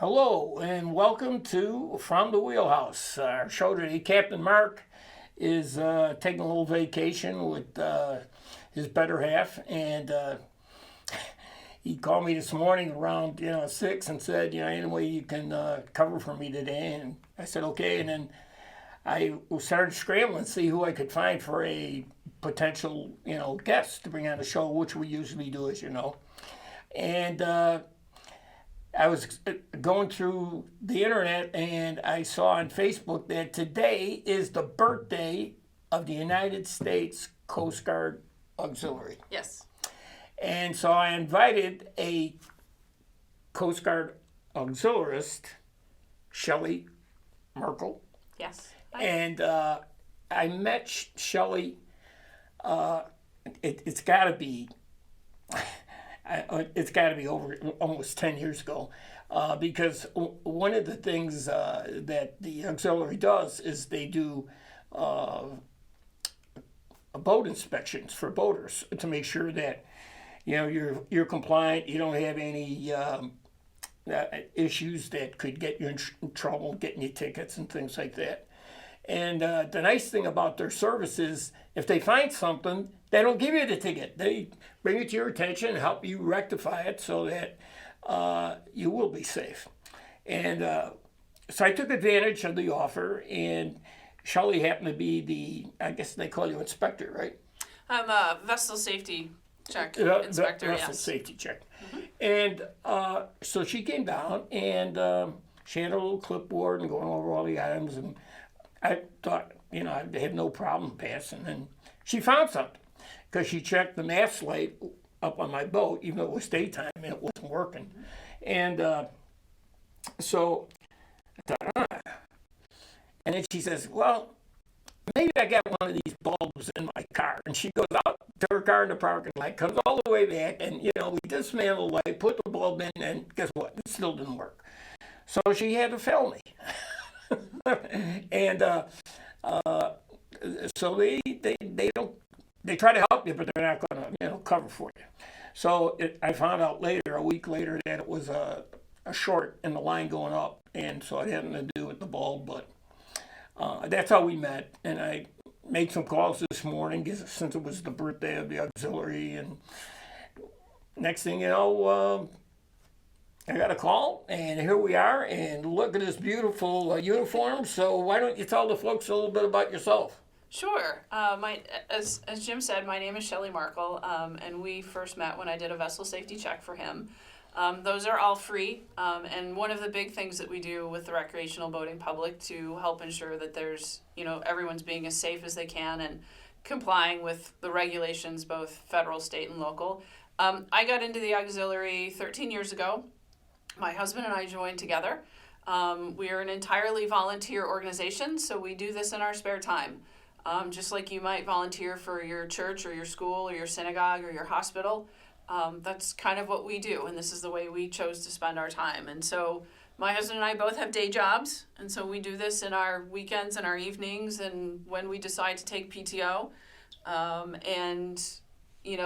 Hello and welcome to From the Wheelhouse. Our show today, Captain Mark is taking a little vacation with his better half, and he called me this morning around 6 and said, any way you can cover for me today, and I said okay, and then I started scrambling to see who I could find for a potential guest to bring on the show, which we usually do, as you know, and I was going through the internet and I saw on Facebook that today is the birthday of the United States Coast Guard Auxiliary. Yes. And so I invited a Coast Guard auxiliarist, Shelly Markel. Yes. And I met Shelly, it's got to be... It's got to be over almost 10 years ago, because one of the things that the auxiliary does is they do boat inspections for boaters to make sure that you're compliant, you don't have any issues that could get you in trouble, getting you tickets and things like that. And the nice thing about their service is if they find something, they don't give you the ticket. They bring it to your attention, help you rectify it so that you will be safe. And so I took advantage of the offer, and Shelly happened to be I guess they call you inspector, right? I'm a vessel safety check inspector, vessel safety check. Mm-hmm. And so she came down, and she had a little clipboard and going over all the items, and I thought, I had no problem passing. And she found something because she checked the mast light up on my boat, even though it was daytime and it wasn't working. And so I thought, And then she says, well, maybe I got one of these bulbs in my car. And she goes out to her car in the parking lot, comes all the way back, and, we dismantle the light, put the bulb in, and guess what? It still didn't work. So she had to fail me. And so they try to help you, but they're not going to cover for you. So I found out a week later, that it was a short in the line going up, and so it had nothing to do with the bulb. But that's how we met, and I made some calls this morning since it was the birthday of the auxiliary, and next thing you know, I got a call, and here we are, and look at this beautiful uniform. So why don't you tell the folks a little bit about yourself? Sure. As Jim said, my name is Shelly Markel, and we first met when I did a vessel safety check for him. Those are all free, and one of the big things that we do with the recreational boating public to help ensure that there's, everyone's being as safe as they can and complying with the regulations, both federal, state, and local. I got into the auxiliary 13 years ago. My husband and I joined together. We are an entirely volunteer organization, so we do this in our spare time. Just like you might volunteer for your church or your school or your synagogue or your hospital, that's kind of what we do, and this is the way we chose to spend our time. And so my husband and I both have day jobs, and so we do this in our weekends and our evenings and when we decide to take PTO.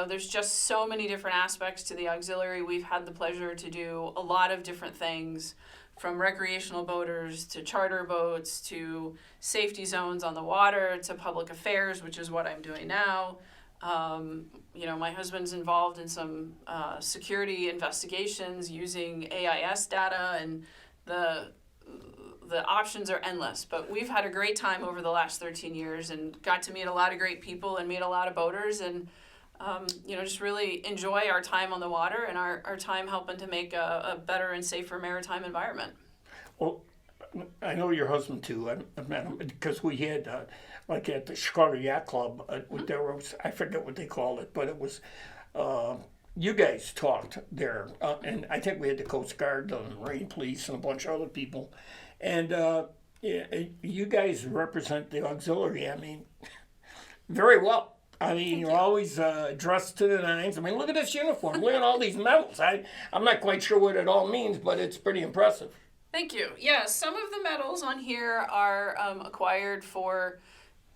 There's just so many different aspects to the auxiliary. We've had the pleasure to do a lot of different things, from recreational boaters to charter boats to safety zones on the water to public affairs, which is what I'm doing now. My husband's involved in some security investigations using AIS data, and the options are endless. But we've had a great time over the last 13 years and got to meet a lot of great people and meet a lot of boaters, and just really enjoy our time on the water and our time helping to make a better and safer maritime environment. Well, I know your husband too. I've met him because we had, like at the Chicago Yacht Club, there was, I forget what they called it, but it was, you guys talked there, and I think we had the Coast Guard, the Marine Police, and a bunch of other people. And you guys represent the auxiliary, very well. You're always dressed to the nines. Look at this uniform. Look at all these medals. I'm not quite sure what it all means, but it's pretty impressive. Thank you. Yeah, some of the medals on here are acquired for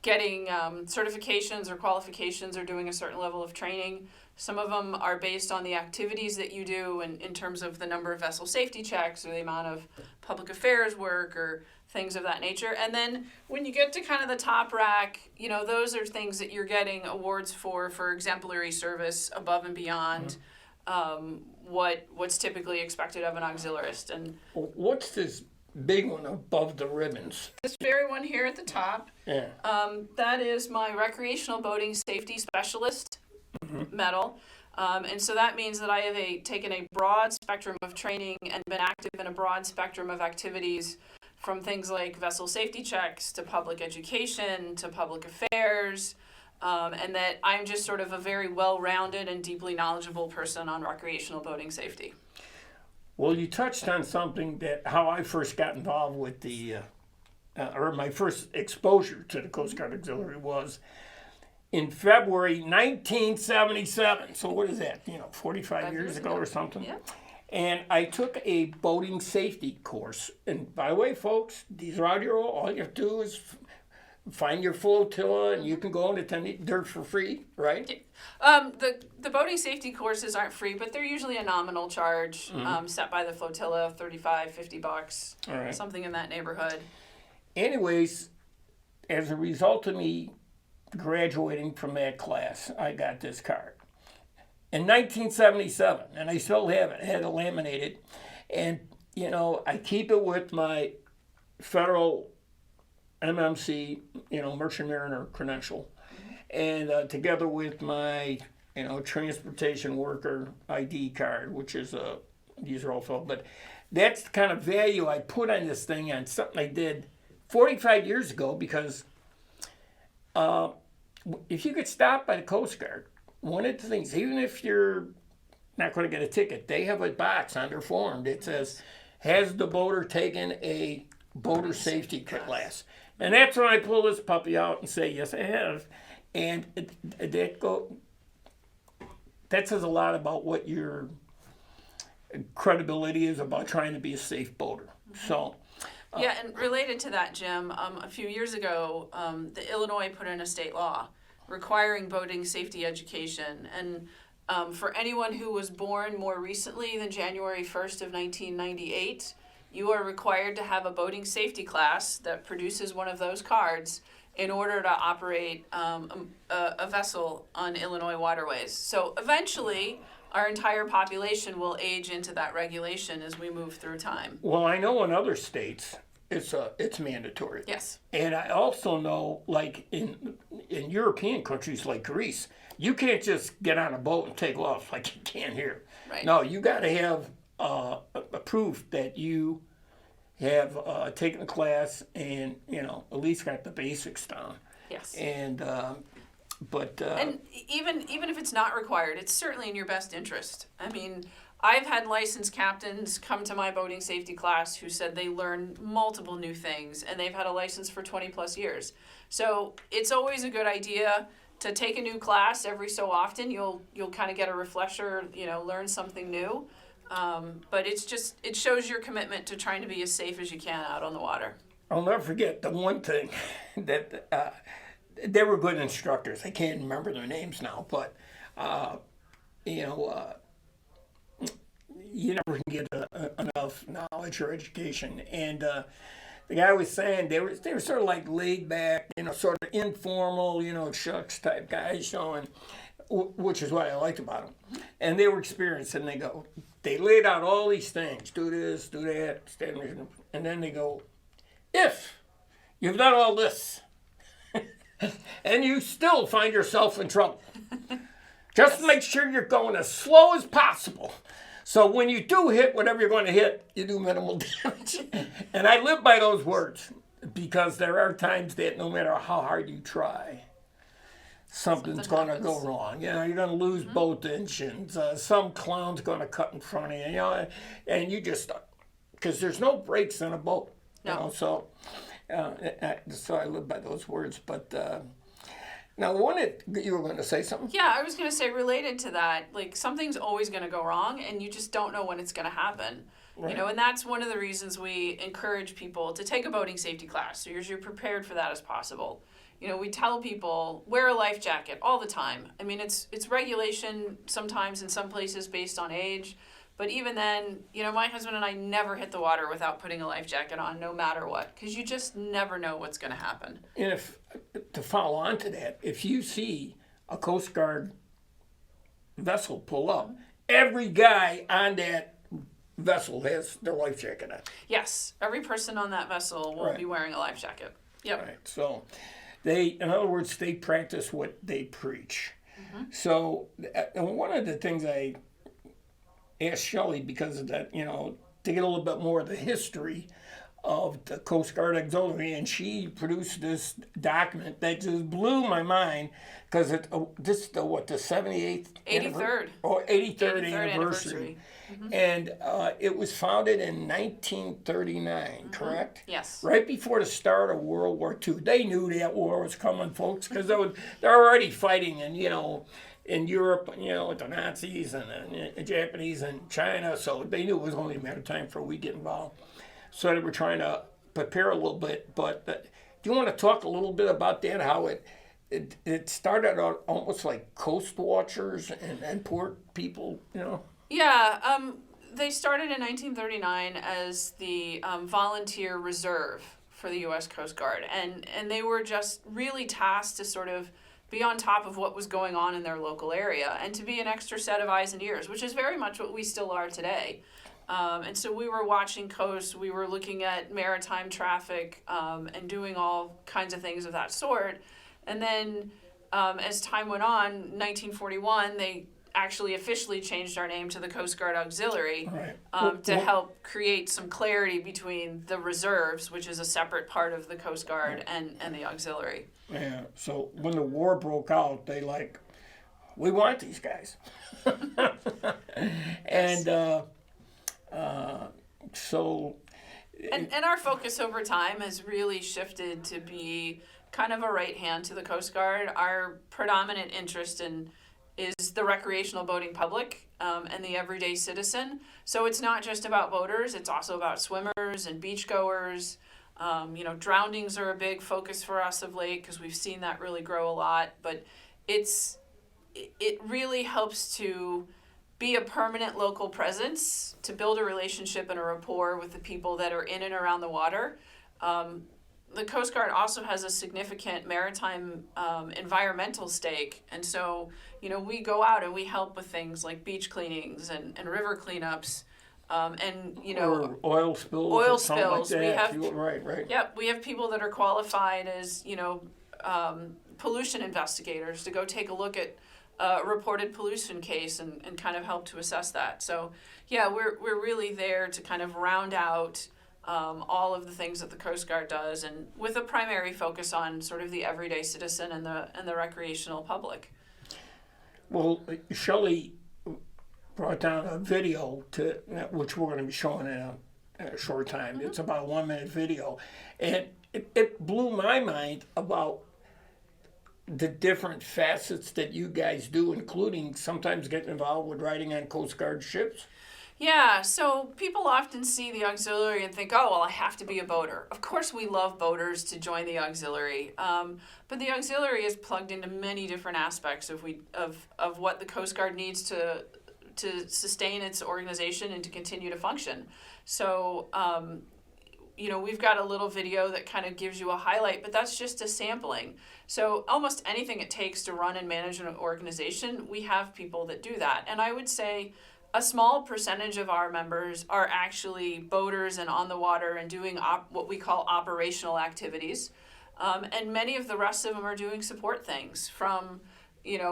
getting certifications or qualifications or doing a certain level of training. Some of them are based on the activities that you do in terms of the number of vessel safety checks or the amount of public affairs work or things of that nature. And then when you get to kind of the top rack, those are things that you're getting awards for exemplary service above and beyond what's typically expected of an auxiliarist. And what's this big one above the ribbons? this very one here at the top, Yeah. that is my Recreational Boating Safety Specialist medal. And so that means that I have taken a broad spectrum of training and been active in a broad spectrum of activities, from things like vessel safety checks to public education to public affairs, and that I'm just sort of a very well-rounded and deeply knowledgeable person on recreational boating safety. Well, you touched on something that how I first got involved with or my first exposure to the Coast Guard Auxiliary was in February 1977. So what is that? 45 years ago or something? Yeah. And I took a boating safety course. And by the way, folks, these are out here. All you have to do is find your flotilla, and you can go and attend. They're for free, right? The boating safety courses aren't free, but they're usually a nominal charge set by the flotilla, $35, $50, All right. something in that neighborhood. Anyways, as a result of me graduating from that class, I got this card. In 1977, and I still have it. I had it laminated. And, I keep it with my federal MMC, Merchant Mariner credential. And together with my, transportation worker ID card, which is these are all filled. But that's the kind of value I put on this thing, on something I did 45 years ago, because if you get stopped by the Coast Guard, one of the things, even if you're not going to get a ticket, they have a box on their form that says, has the boater taken a boater safety class? And that's when I pull this puppy out and say, yes, I have. And that says a lot about what your credibility is about trying to be a safe boater. So. Yeah, and related to that, Jim, a few years ago, the Illinois put in a state law requiring boating safety education. And for anyone who was born more recently than January 1st of 1998, you are required to have a boating safety class that produces one of those cards in order to operate a vessel on Illinois waterways. So eventually, our entire population will age into that regulation as we move through time. Well, I know in other states it's mandatory. Yes. And I also know, like in European countries like Greece, you can't just get on a boat and take off like you can here. Right. No, you got to have a proof that you have taken a class and at least got the basics down. Yes. And and even if it's not required, it's certainly in your best interest. I mean, I've had licensed captains come to my boating safety class who said they learned multiple new things, and they've had a license for 20 plus years. So it's always a good idea to take a new class every so often. You'll kind of get a refresher, learn something new. But it shows your commitment to trying to be as safe as you can out on the water. I'll never forget the one thing that they were good instructors. I can't remember their names now, but you never can get enough knowledge or education. And the guy was saying they were sort of like laid back, sort of informal, shucks type guys, and which is what I liked about them. And they were experienced, and they laid out all these things: do this, do that, and then they go, if you've done all this, and you still find yourself in trouble, just make sure you're going as slow as possible. So when you do hit whatever you're going to hit, you do minimal damage. And I live by those words, because there are times that no matter how hard you try, something's going to go wrong. You're going to lose both engines. Some clown's going to cut in front of you, and you just, because there's no brakes in a boat. No. So I live by those words. But now, you were going to say something? Yeah, I was going to say, related to that, like, something's always going to go wrong, and you just don't know when it's going to happen. Right. And that's one of the reasons we encourage people to take a boating safety class, so you're prepared for that as possible. we tell people wear a life jacket all the time. I mean, it's regulation sometimes in some places based on age, but even then, my husband and I never hit the water without putting a life jacket on, no matter what, because you just never know what's going to happen. And to follow on to that, if you see a Coast Guard vessel pull up, every guy on that vessel has their life jacket on. Yes, every person on that vessel will be wearing a life jacket. Yep. Right. So in other words, they practice what they preach. So, and one of the things I asked Shelly, because of that, to get a little bit more of the history of the Coast Guard Auxiliary, and she produced this document that just blew my mind, because this is the 78th 83rd. 83rd anniversary. And it was founded in 1939, correct? Yes. Right before the start of World War II. They knew that war was coming, folks, because they're already fighting in Europe, with the Nazis and the Japanese and China, so they knew it was only a matter of time before we get involved. So they were trying to prepare a little bit. But do you want to talk a little bit about that, how it started out almost like coast watchers and port people, Yeah, they started in 1939 as the volunteer reserve for the U.S. Coast Guard, and they were just really tasked to sort of be on top of what was going on in their local area and to be an extra set of eyes and ears, which is very much what we still are today. And so we were watching coasts, we were looking at maritime traffic, and doing all kinds of things of that sort. And then as time went on, 1941, they actually officially changed our name to the Coast Guard Auxiliary, to help create some clarity between the reserves, which is a separate part of the Coast Guard, and the auxiliary. Yeah, so when the war broke out, they we want these guys. And so... And our focus over time has really shifted to be kind of a right hand to the Coast Guard. Our predominant interest is the recreational boating public, and the everyday citizen. So it's not just about boaters, it's also about swimmers and beachgoers. Drownings are a big focus for us of late because we've seen that really grow a lot. But it really helps to be a permanent local presence, to build a relationship and a rapport with the people that are in and around the water. The Coast Guard also has a significant maritime environmental stake. And so, we go out and we help with things like beach cleanings and river cleanups. Or oil spills. Oil or something spills. Like that. We have right. Yep, we have people that are qualified as pollution investigators to go take a look at a reported pollution case and kind of help to assess that. So we're really there to kind of round out all of the things that the Coast Guard does, and with a primary focus on sort of the everyday citizen and the recreational public. Well, Shelly brought down a video which we're going to be showing in a short time. It's about a 1-minute video, and it blew my mind about the different facets that you guys do, including sometimes getting involved with riding on Coast Guard ships. Yeah, so people often see the auxiliary and think, oh, well, I have to be a boater. Of course, we love boaters to join the auxiliary, but the auxiliary is plugged into many different aspects of what the Coast Guard needs to sustain its organization and to continue to function. So, we've got a little video that kind of gives you a highlight, but that's just a sampling. So almost anything it takes to run and manage an organization, we have people that do that. And I would say a small percentage of our members are actually boaters and on the water and doing what we call operational activities. And many of the rest of them are doing support things, from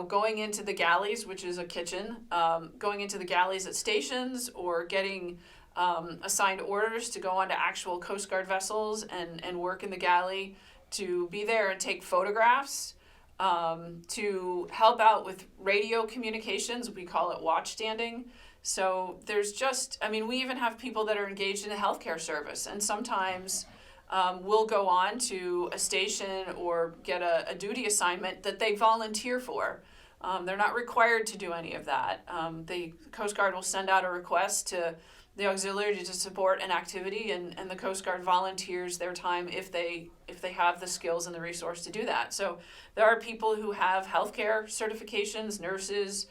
going into the galleys, which is a kitchen, going into the galleys at stations, or getting assigned orders to go onto actual Coast Guard vessels and work in the galley, to be there and take photographs, to help out with radio communications. We call it watch standing. So there's we even have people that are engaged in the healthcare service, and sometimes we'll go on to a station or get a duty assignment that they volunteer for. They're not required to do any of that. The Coast Guard will send out a request to the auxiliary to support an activity, and the Coast Guard volunteers their time if they have the skills and the resource to do that. So there are people who have healthcare certifications, nurses,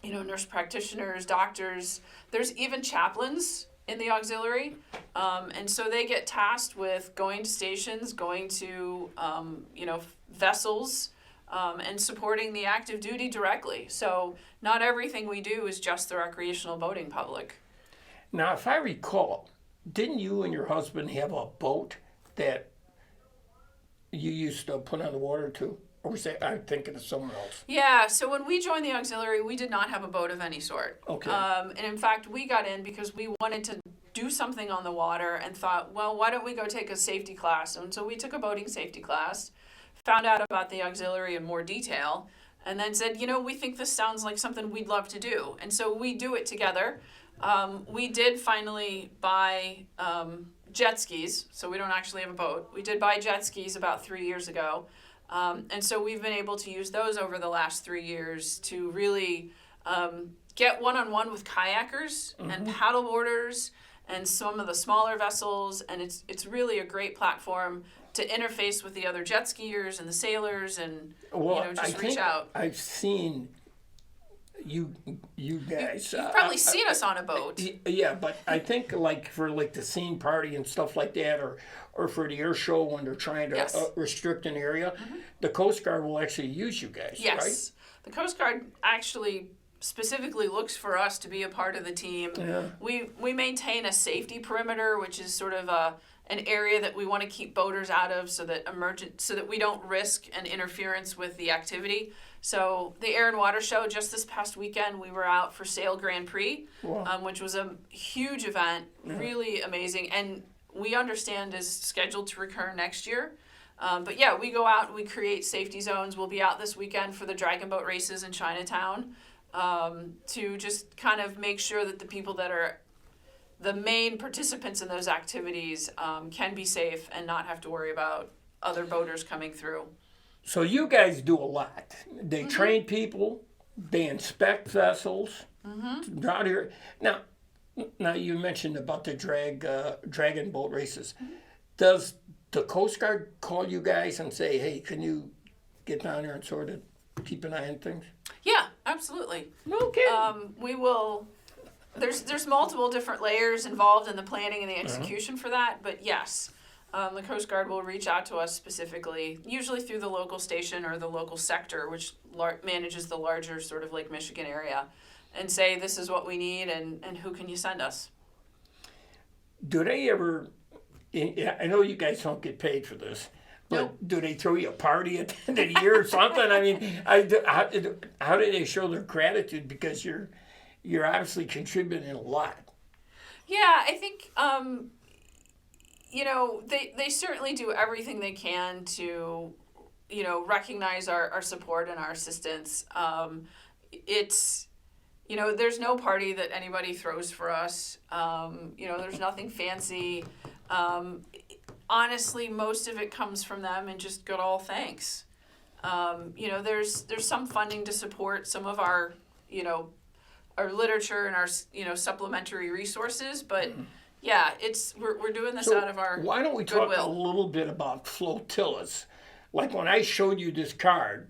nurse practitioners, doctors. There's even chaplains in the auxiliary, and so they get tasked with going to stations, going to vessels, and supporting the active duty directly. So not everything we do is just the recreational boating public. Now, if I recall, didn't you and your husband have a boat that you used to put on the water too? Or was that, I'm thinking of someone else? Yeah, so when we joined the auxiliary, we did not have a boat of any sort. Okay. And in fact, we got in because we wanted to do something on the water and thought, well, why don't we go take a safety class? And so we took a boating safety class, found out about the auxiliary in more detail, and then said, we think this sounds like something we'd love to do. And so we do it together. We did finally buy jet skis, so we don't actually have a boat. We did buy jet skis about 3 years ago. And so we've been able to use those over the last 3 years to really get one-on-one with kayakers and paddleboarders and some of the smaller vessels, and it's really a great platform to interface with the other jet skiers and the sailors, and just reach out. I've seen you guys. You've probably seen us on a boat. Yeah, but I think for the scene party and stuff like that, or for the air show when they're trying to restrict an area, the Coast Guard will actually use you guys, yes. right? The Coast Guard actually specifically looks for us to be a part of the team. Yeah. We maintain a safety perimeter, which is sort of an area that we want to keep boaters out of so that we don't risk an interference with the activity. So the Air and Water Show, just this past weekend, we were out for Sail Grand Prix, which was a huge event, really amazing, and we understand is scheduled to recur next year. But yeah, we go out and we create safety zones. We'll be out this weekend for the Dragon Boat races in Chinatown, to just kind of make sure that the people that are the main participants in those activities can be safe and not have to worry about other boaters coming through. So you guys do a lot. They train people, they inspect vessels. Out here. Now you mentioned about the dragon boat races. Does the Coast Guard call you guys and say, hey, can you get down there and sort of keep an eye on things? Yeah, absolutely. No kidding. We will. There's multiple different layers involved in the planning and the execution for that, but yes, the Coast Guard will reach out to us specifically, usually through the local station or the local sector, which manages the larger sort of Lake Michigan area, and say, this is what we need, and who can you send us? Do they ever, I know you guys don't get paid for this, but Nope. do they throw you a party at the end of the year or something? I mean, how do they show their gratitude? Because you're obviously contributing a lot. Yeah, I think, they certainly do everything they can to, recognize our support and our assistance. It's, there's no party that anybody throws for us. There's nothing fancy. Honestly, most of it comes from them and just good old thanks. There's some funding to support some of our literature and our, supplementary resources, but yeah, we're doing this out of our why don't we talk goodwill. a little bit about flotillas? Like when I showed you this card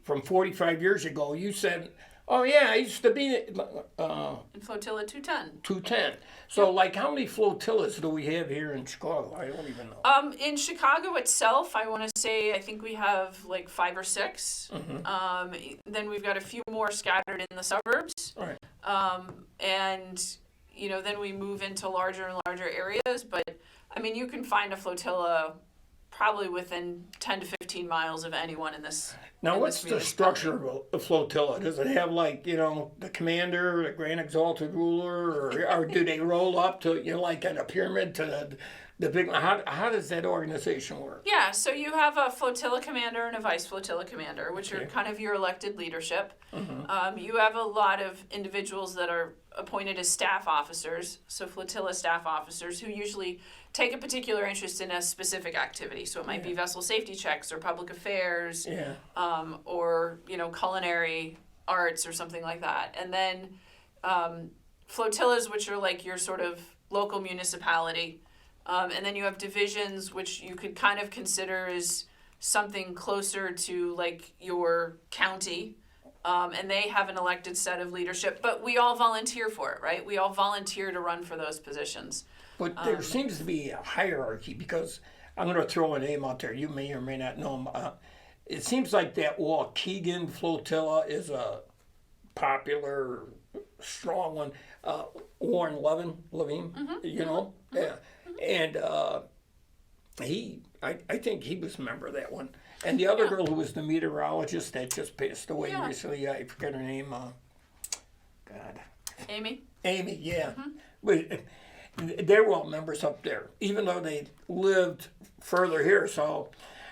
from 45 years ago, you said, oh yeah, I used to be In Flotilla 210. 210. So how many flotillas do we have here in Chicago? I don't even know. In Chicago itself, I think we have 5 or 6. Then we've got a few more scattered in the suburbs. All right. And, then we move into larger and larger areas. But, you can find a flotilla probably within 10 to 15 miles of anyone in this. Now, what's the structure of a flotilla? Does it have the commander, the grand exalted ruler, or do they roll up to like in a pyramid to the big? How does that organization work? Yeah, so you have a flotilla commander and a vice flotilla commander, which are kind of your elected leadership. You have a lot of individuals that are appointed as staff officers, so flotilla staff officers, who usually take a particular interest in a specific activity. So it might be vessel safety checks or public affairs, or culinary arts or something like that. And then flotillas, which are like your sort of local municipality. And then you have divisions, which you could kind of consider as something closer to like your county. And they have an elected set of leadership, but we all volunteer for it, right? We all volunteer to run for those positions. But there seems to be a hierarchy, because I'm going to throw a name out there. You may or may not know him. It seems like that Waukegan flotilla is a popular, strong one. Warren Levine, you know? Yeah. And I think he was a member of that one. And the other girl who was the meteorologist that just passed away recently, I forget her name. God. Amy? Amy, yeah. But they were all members up there, even though they lived further here. So,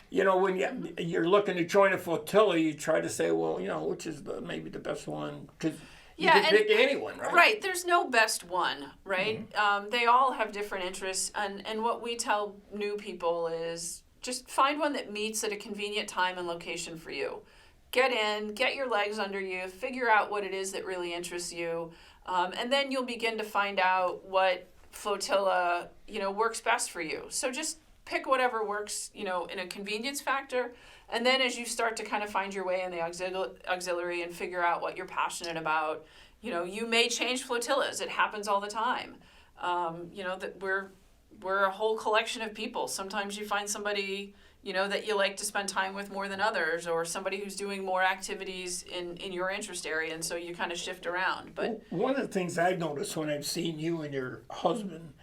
you know, when you're looking to join a flotilla, you try to say, well, you know, which is maybe the best one? Because you can pick anyone, right? Right. There's no best one, right? They all have different interests. And what we tell new people is just find one that meets at a convenient time and location for you. Get in, get your legs under you, figure out what it is that really interests you. And then you'll begin to find out what flotilla, you know, works best for you. So just pick whatever works, you know, in a convenience factor. And then as you start to kind of find your way in the auxiliary and figure out what you're passionate about, you know, you may change flotillas. It happens all the time. You know, that we're a whole collection of people. Sometimes you find somebody, you know, that you like to spend time with more than others, or somebody who's doing more activities in your interest area, and so you kind of shift around. But one of the things I've noticed when I've seen you and your husband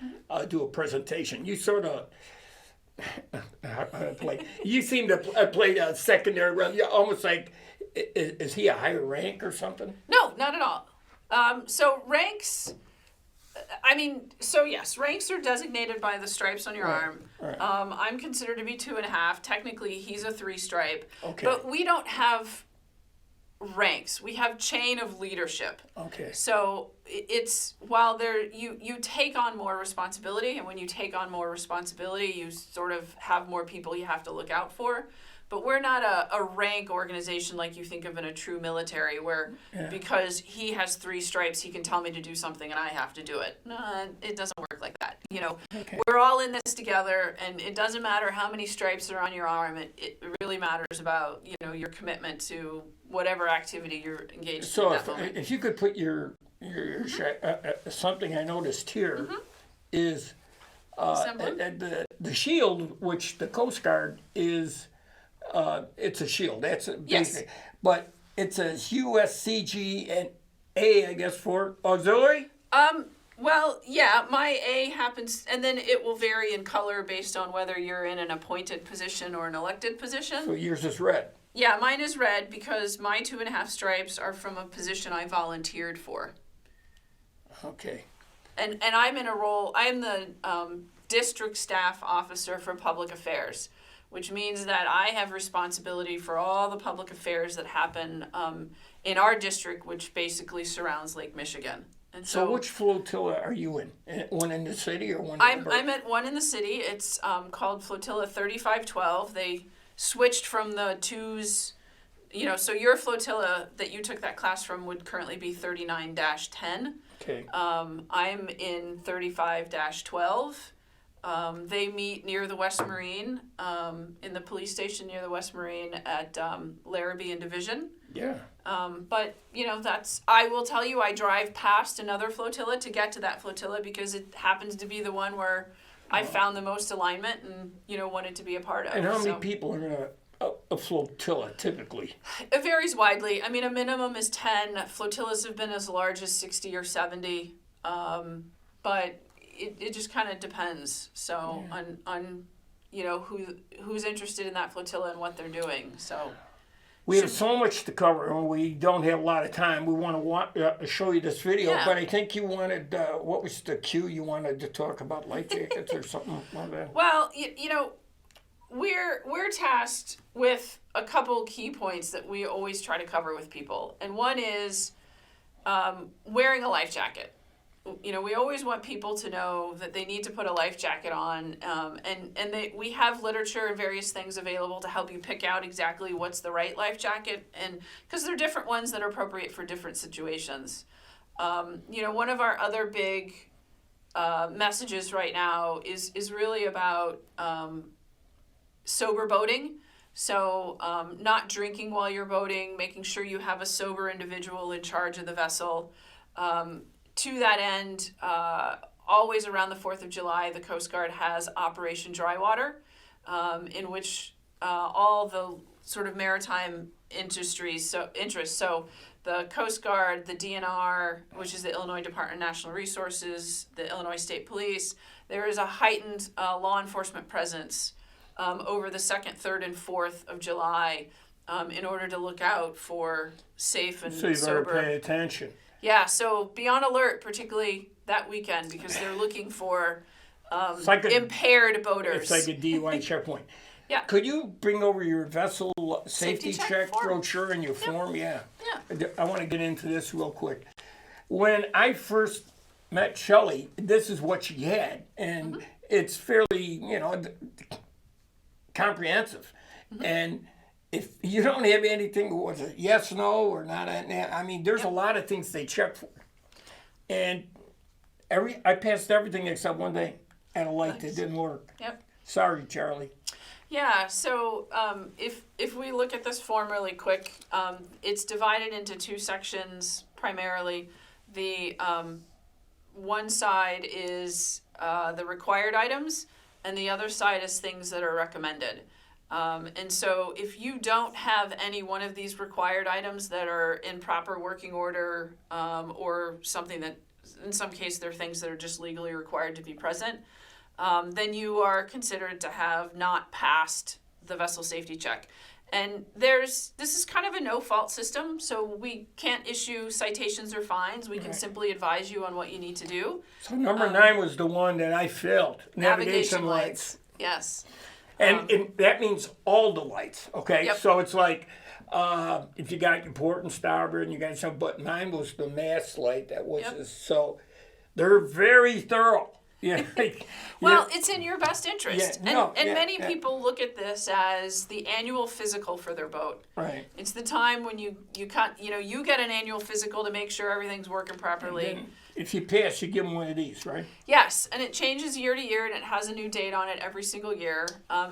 do a presentation, you sort of you seem to play a secondary role. You're almost like, is he a higher rank or something? No, not at all. So ranks, I mean, so yes, ranks are designated by the stripes on your arm. Right. I'm considered to be 2.5. Technically, he's a 3-stripe. Okay. But we don't have ranks. We have chain of leadership. Okay. So it's while you take on more responsibility, and when you take on more responsibility, you sort of have more people you have to look out for. But we're not a rank organization like you think of in a true military, where because he has 3 stripes, he can tell me to do something and I have to do it. No, it doesn't work like that. You know, we're all in this together, and it doesn't matter how many stripes are on your arm. It really matters about, you know, your commitment to whatever activity you're engaged in. So if you could put your something I noticed here is the shield, which the Coast Guard is. It's a shield. That's basic. But it says USCG and A, I guess, for auxiliary? Well, yeah, my A happens, and then it will vary in color based on whether you're in an appointed position or an elected position. So yours is red. Yeah, mine is red because my 2.5 stripes are from a position I volunteered for. Okay. And I'm in a role, I'm the district staff officer for public affairs, which means that I have responsibility for all the public affairs that happen in our district, which basically surrounds Lake Michigan. And so which flotilla are you in? One in the city or one in the I'm at one in the city. It's called Flotilla 3512. They switched from the 2s, you know, so your flotilla that you took that class from would currently be 39-10. Okay. I'm in 35-12. They meet near the West Marine, in the police station near the West Marine at Larrabee and Division. Yeah. But, you know, I will tell you, I drive past another flotilla to get to that flotilla because it happens to be the one where I found the most alignment and, you know, wanted to be a part of. And how many people are in a flotilla typically? It varies widely. I mean, a minimum is 10. Flotillas have been as large as 60 or 70. But it just kind of depends. So on you know, who's interested in that flotilla and what they're doing. So we have so much to cover, and we don't have a lot of time. We want to show you this video, but I think you wanted, what was the cue you wanted to talk about, life jackets or something like that? Well, you know, we're tasked with a couple key points that we always try to cover with people, and one is wearing a life jacket. You know, we always want people to know that they need to put a life jacket on, and we have literature and various things available to help you pick out exactly what's the right life jacket, and because there are different ones that are appropriate for different situations. One of our other big messages right now is really about sober boating. So not drinking while you're boating, making sure you have a sober individual in charge of the vessel. To that end, always around the 4th of July, the Coast Guard has Operation Dry Water, in which all the sort of maritime interests, so the Coast Guard, the DNR, which is the Illinois Department of National Resources, the Illinois State Police, there is a heightened law enforcement presence over the 2nd, 3rd, and 4th of July in order to look out for safe and So you better sober. pay attention. Yeah, so be on alert, particularly that weekend, because they're looking for impaired boaters. It's like a DUI checkpoint. Yeah. Could you bring over your vessel safety check check form. brochure and your form? Yeah. Yeah. I want to get into this real quick. When I first met Shelly, this is what she had, and it's fairly, comprehensive. And if you don't have anything, was it yes, no, or not? I mean, there's a lot of things they check for. And I passed everything except one day at a light that didn't work. Yep. Sorry, Charlie. Yeah, so if we look at this form really quick, it's divided into two sections primarily. The one side is the required items, and the other side is things that are recommended. And so if you don't have any one of these required items that are in proper working order, or something that, in some cases, they're things that are just legally required to be present, then you are considered to have not passed the vessel safety check. And this is kind of a no-fault system, so we can't issue citations or fines. We can simply advise you on what you need to do. So number 9 was the one that I failed. Navigation lights. Yes. And that means all the lights, okay? Yep. So it's like if you got your port and starboard and you got some, but mine was the mast light that was, so they're very thorough. Yeah. Well, it's in your best interest. Yeah, and many people look at this as the annual physical for their boat. Right. It's the time when you get an annual physical to make sure everything's working properly. And then if you pass, you give them one of these, right? Yes, and it changes year to year, and it has a new date on it every single year.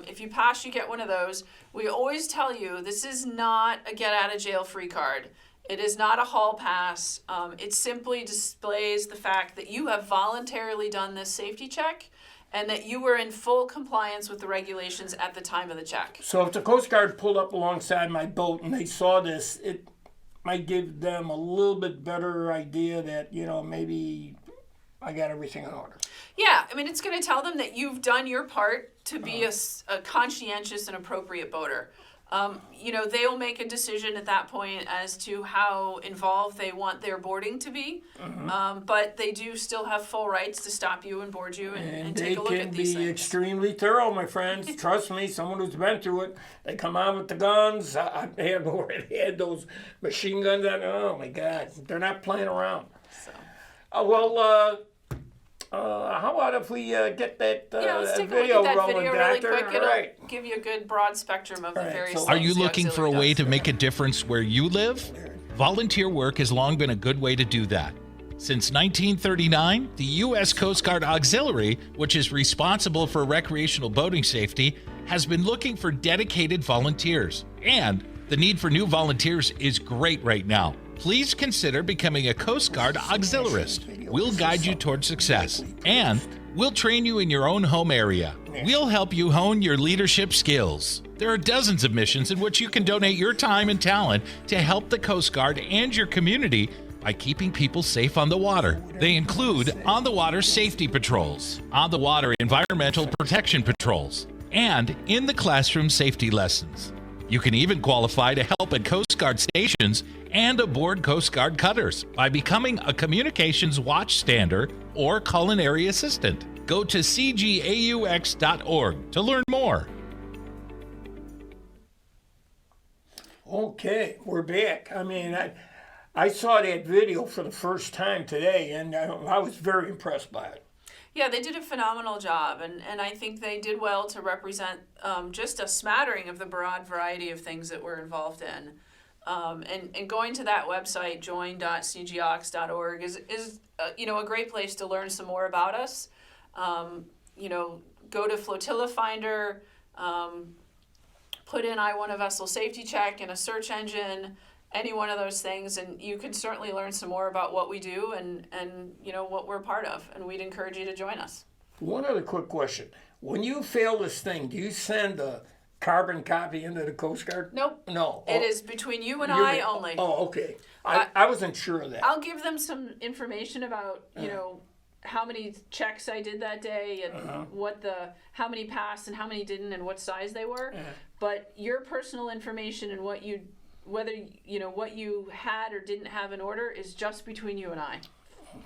If you pass, you get one of those. We always tell you this is not a get-out-of-jail-free card. It is not a hall pass. It simply displays the fact that you have voluntarily done this safety check and that you were in full compliance with the regulations at the time of the check. So if the Coast Guard pulled up alongside my boat and they saw this, it might give them a little bit better idea that, maybe I got everything in order. Yeah, I mean, it's going to tell them that you've done your part to be a conscientious and appropriate boater. They'll make a decision at that point as to how involved they want their boarding to be. But they do still have full rights to stop you and board you and take a look at these things. They can be extremely thorough, my friends. Trust me, someone who's been through it. They come out with the guns. I have already had those machine guns out. Oh, my God. They're not playing around. So. How about if we get that Let's take video a look at that rolling, video really Doctor? quick. It'll give you a good broad spectrum of the various things. Are you the looking for a auxiliary way does. to make a difference where you live? Volunteer work has long been a good way to do that. Since 1939, the U.S. Coast Guard Auxiliary, which is responsible for recreational boating safety, has been looking for dedicated volunteers. And the need for new volunteers is great right now. Please consider becoming a Coast Guard Auxiliarist. We'll guide you toward success, and we'll train you in your own home area. We'll help you hone your leadership skills. There are dozens of missions in which you can donate your time and talent to help the Coast Guard and your community by keeping people safe on the water. They include on-the-water safety patrols, on-the-water environmental protection patrols, and in-the-classroom safety lessons. You can even qualify to help at Coast Guard stations and aboard Coast Guard cutters by becoming a communications watchstander or culinary assistant. Go to cgaux.org to learn more. Okay, we're back. I mean, I saw that video for the first time today, and I was very impressed by it. Yeah, they did a phenomenal job, and I think they did well to represent just a smattering of the broad variety of things that we're involved in. And going to that website, join.cgox.org, is a great place to learn some more about us. Go to Flotilla Finder, put in I want a vessel safety check in a search engine, any one of those things, and you can certainly learn some more about what we do and what we're part of, and we'd encourage you to join us. One other quick question. When you fail this thing, do you send a carbon copy into the Coast Guard? Nope. No. It is between you and I only. Oh, okay. I wasn't sure of that. I'll give them some information about, how many checks I did that day and how many passed and how many didn't and what size they were. But your personal information and what you had or didn't have in order is just between you and I.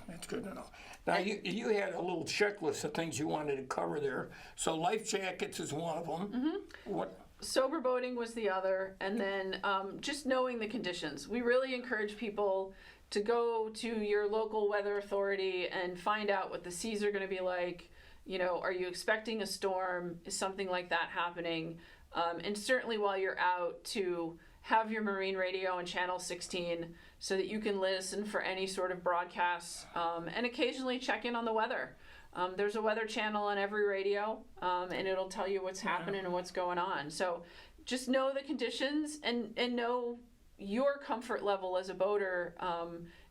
That's good to know. Now, you had a little checklist of things you wanted to cover there. So life jackets is one of them. Mm-hmm. What? Sober boating was the other. And then just knowing the conditions. We really encourage people to go to your local weather authority and find out what the seas are going to be like. Are you expecting a storm? Is something like that happening? And certainly while you're out, to have your marine radio on channel 16 so that you can listen for any sort of broadcasts, and occasionally check in on the weather. There's a weather channel on every radio, and it'll tell you what's happening and what's going on. So just know the conditions and know your comfort level as a boater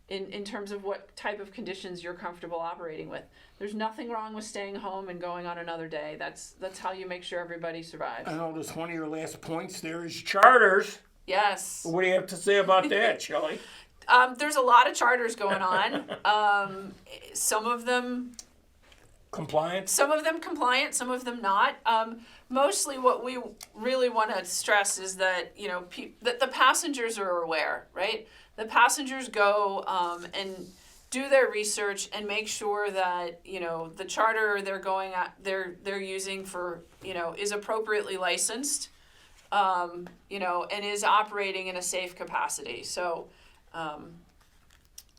in terms of what type of conditions you're comfortable operating with. There's nothing wrong with staying home and going on another day. That's how you make sure everybody survives. I noticed one of your last points there is charters. Yes. What do you have to say about that, Shelly? There's a lot of charters going on. Some of them compliant, some of them not. Mostly what we really want to stress is that, that the passengers are aware, right? The passengers go and do their research and make sure that, the charter they're using for, is appropriately licensed, and is operating in a safe capacity. So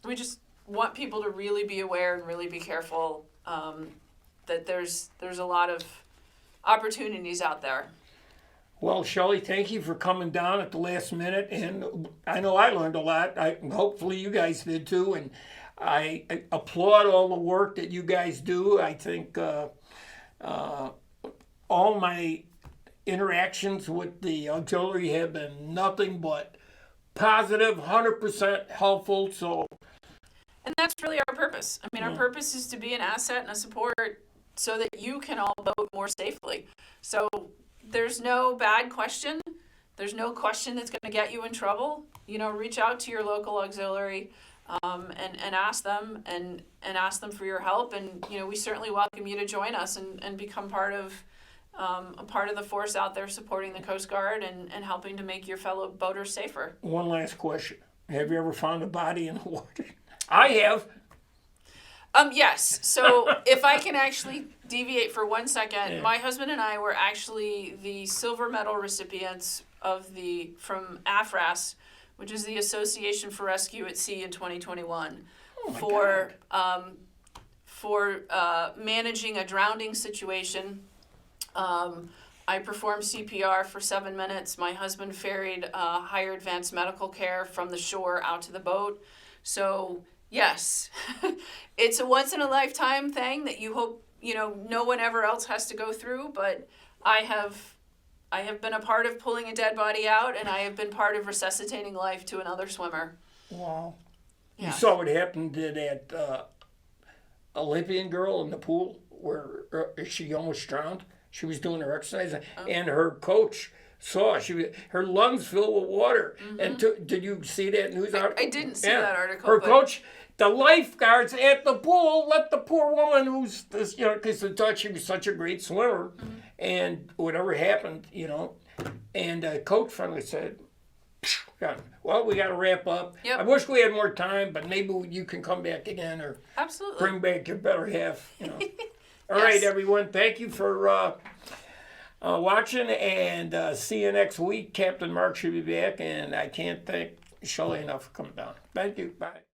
we just want people to really be aware and really be careful that there's a lot of opportunities out there. Well, Shelly, thank you for coming down at the last minute, and I know I learned a lot. Hopefully you guys did too, and I applaud all the work that you guys do. I think all my interactions with the auxiliary have been nothing but positive, 100% helpful. And that's really our purpose. I mean, our purpose is to be an asset and a support so that you can all boat more safely. So there's no bad question. There's no question that's going to get you in trouble. Reach out to your local auxiliary and ask them and ask them for your help. And, we certainly welcome you to join us and become part of a part of the force out there supporting the Coast Guard and helping to make your fellow boaters safer. One last question. Have you ever found a body in the water? I have. Yes. So if I can actually deviate for 1 second, my husband and I were actually the silver medal recipients from AFRAS, which is the Association for Rescue at Sea in 2021, for managing a drowning situation. I performed CPR for 7 minutes. My husband ferried higher advanced medical care from the shore out to the boat. So yes, it's a once in a lifetime thing that you hope, no one ever else has to go through, but I have been a part of pulling a dead body out, and I have been part of resuscitating life to another swimmer. Wow. Yeah. You saw what happened to that Olympian girl in the pool where she almost drowned? She was doing her exercise, and her coach saw her lungs filled with water. Mm-hmm. And did you see that news article? I didn't see that article. Her coach, the lifeguards at the pool, let the poor woman who's this, because they thought she was such a great swimmer, and whatever happened, and coach finally said, "Well, we got to wrap up. Yep. I wish we had more time, but maybe you can come back again or absolutely bring back your better half." All right, everyone. Thank you for watching, and see you next week. Captain Mark should be back, and I can't thank Shelly enough for coming down. Thank you. Bye.